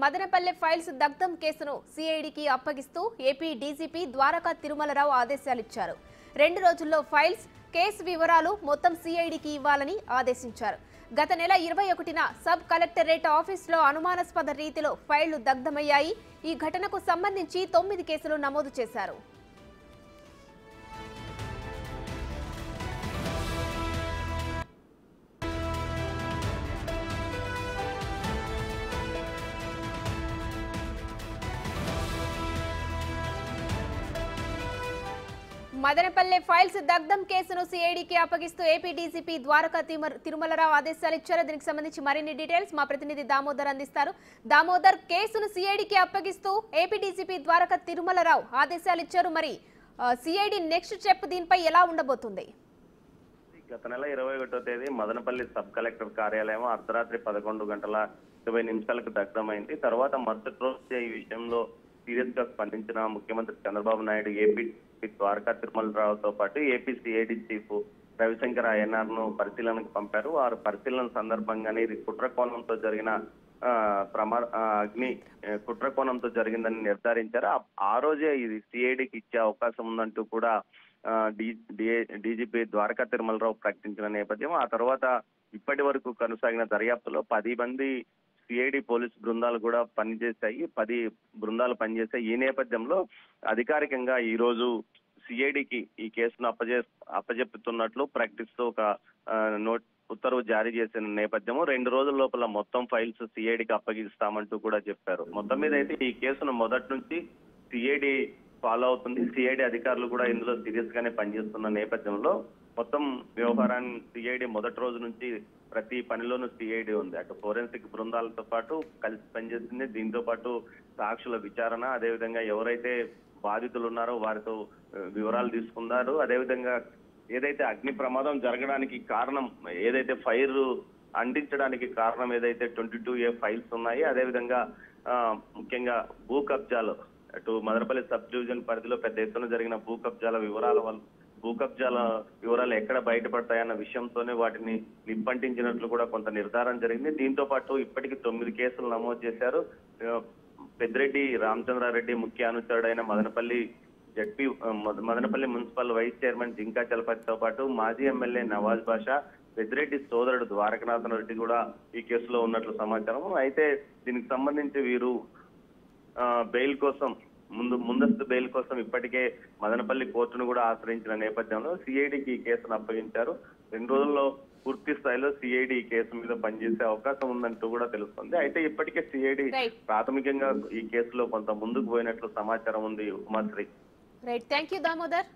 Madanapalle files దగ్ధం కేసును సిఐడికి అప్పగిస్తూ AP DGP Dwaraka Tirumalarao ఆదేశాలిచ్చారు. 2 రోజుల్లో ఫైల్స్ కేసు వివరాలు మొత్తం సిఐడికి ఇవ్వాలని ఆదేశించారు. గత నెల 21న సబ్ కలెక్టరేట్ ఆఫీసులో అనుమానాస్పద రీతిలో ఫైళ్లు దగ్ధమయ్యాయి. ఈ ఘటనకు సంబంధించి 9 కేసులు నమోదు చేశారు. మదనపల్లె ఫైల్స్ దగ్ధం కేసును సిఐడికి అప్పగిస్తూ ఏపీ డీజీపీ ద్వారకా తిరుమలరావు ఆదేశాలు ఇచ్చారు. దీనికి సంబంధించి మరిన్ని డీటెయిల్స్ మా ప్రతినిధి దామోదర్ అందిస్తారు. దామోదర్, కేసును సిఐడికి అప్పగిస్తూ ఏపీ డీజీపీ ద్వారకా తిరుమలరావు ఆదేశాలు ఇచ్చారు. మరి సిఐడి నెక్స్ట్ స్టెప్ దీనిపై ఎలా ఉండబోతుంది? గత నెల 21వ తేదీ మదనపల్లి సబ్ కలెక్టర్ కార్యాలయం అర్ధరాత్రి 11:20 దగ్ధమైంది. తర్వాత మరుసటి రోజు ఈ విషయంలో సీరియస్ గా స్పందించిన ముఖ్యమంత్రి చంద్రబాబు నాయుడు ఏపీ ద్వారకా తిరుమలరావుతో పాటు AP CID chief Ravishankar Ayyanar ను పరిశీలనకు పంపారు. వారు పరిశీలన సందర్భంగానే ఇది కుట్రకోణంతో జరిగిన కుట్రకోణంతో జరిగిందని నిర్ధారించారు. ఆ రోజే ఇది సిఐడికి ఇచ్చే అవకాశం ఉందంటూ కూడా డీజీపీ ద్వారకా తిరుమలరావు ప్రకటించిన నేపథ్యం. ఆ తర్వాత ఇప్పటి వరకు కొనసాగిన దర్యాప్తులో 10 మంది సిఐడి పోలీసు బృందాలు కూడా పనిచేశాయి. 10 బృందాలు పనిచేశాయి. ఈ నేపథ్యంలో అధికారికంగా ఈ రోజు సిఐడికి ఈ కేసును అప్పజెప్పుతున్నట్లు ప్రకటిస్తూ ఒక ఉత్తర్వు జారీ చేసిన నేపథ్యము. 2 రోజుల లోపల మొత్తం ఫైల్స్ సిఐడికి అప్పగిస్తామంటూ కూడా చెప్పారు. మొత్తం మీద అయితే ఈ కేసును మొదటి నుంచి సిఐడి ఫాలో అవుతుంది. సిఐడి అధికారులు కూడా ఇందులో సీరియస్ గానే పనిచేస్తున్న నేపథ్యంలో మొత్తం వ్యవహారాన్ని సిఐడి మొదటి రోజు నుంచి ప్రతి పనిలోనూ సిఐడి ఉంది. అటు ఫోరెన్సిక్ బృందాలతో పాటు కలిసి పనిచేస్తుంది. దీంతో పాటు సాక్షుల విచారణ, అదేవిధంగా ఎవరైతే బాధితులు ఉన్నారో వారితో వివరాలు తీసుకున్నారు. అదేవిధంగా ఏదైతే అగ్ని ప్రమాదం జరగడానికి కారణం, ఏదైతే ఫైర్ అంటించడానికి కారణం ఏదైతే 22A ఫైల్స్ ఉన్నాయి, అదేవిధంగా ముఖ్యంగా భూ కబ్జాలు, అటు మదనపల్లి సబ్ డివిజన్ పరిధిలో పెద్ద ఎత్తున జరిగిన భూ కబ్జాల వివరాలు ఎక్కడ బయటపడతాయన్న విషయంతోనే వాటిని నిప్పంటించినట్లు కూడా కొంత నిర్ధారణ జరిగింది. దీంతో పాటు ఇప్పటికి 9 కేసులు నమోదు చేశారు. పెద్దిరెడ్డి రామచంద్రారెడ్డి ముఖ్య అనుచరుడైన Madanapalle municipal vice chairman Jinka చలపతితో పాటు మాజీ ఎమ్మెల్యే నవాజ్ బాషా, పెద్దిరెడ్డి సోదరుడు ద్వారకనాథన్ రెడ్డి కూడా ఈ కేసులో ఉన్నట్లు సమాచారం. అయితే దీనికి సంబంధించి వీరు బెయిల్ కోసం ముందస్తు బెయిల్ కోసం ఇప్పటికే మదనపల్లి కోర్టును కూడా ఆశ్రయించిన నేపథ్యంలో సిఐడికి ఈ కేసును అప్పగించారు. 2 రోజుల్లో పూర్తి స్థాయిలో సిఐడి ఈ కేసు మీద పనిచేసే అవకాశం ఉందంటూ కూడా తెలుస్తుంది. అయితే ఇప్పటికే సిఐడి ప్రాథమికంగా ఈ కేసులో కొంత ముందుకు పోయినట్లు సమాచారం ఉంది. Umashree. Right, thank you Damodar.